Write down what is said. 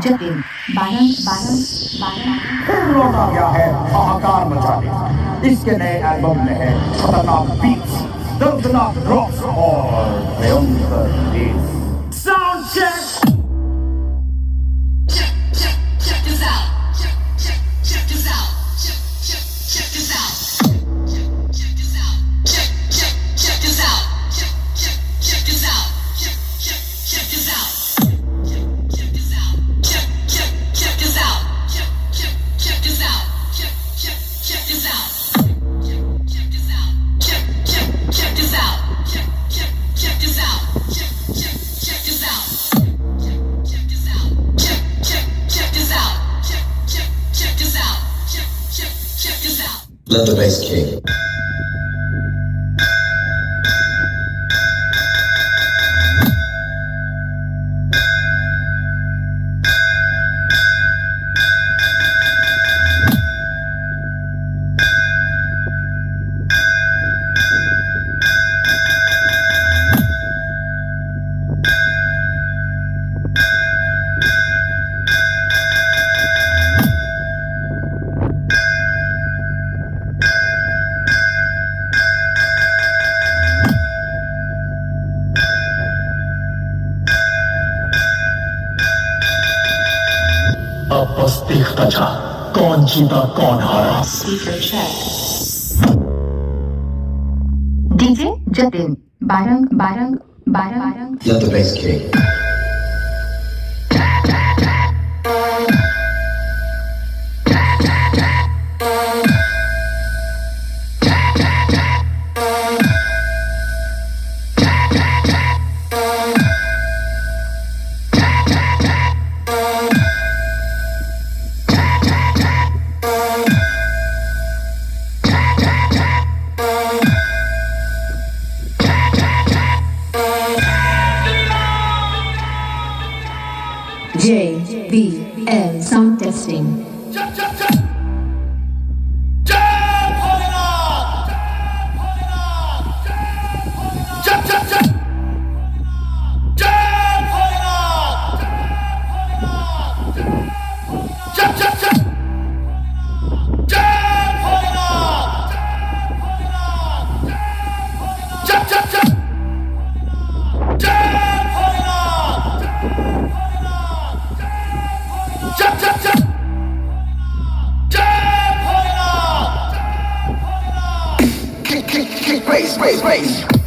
जतिन बारंग बारंग बारंग फिर लौट आ गया है हाहाकार मचाने। इसके नए एल्बम में है खतरनाक बीट्स, दर्दनाक ड्रॉप्स और भयंकर bass. Sound check. Let the bass kick. अब बस देखता जा कौन जीता कौन हारा। Speaker check. डीजे जतिन बारंग बारंग बारंग बारंग Let the bass kick. JBL sound testing. Race.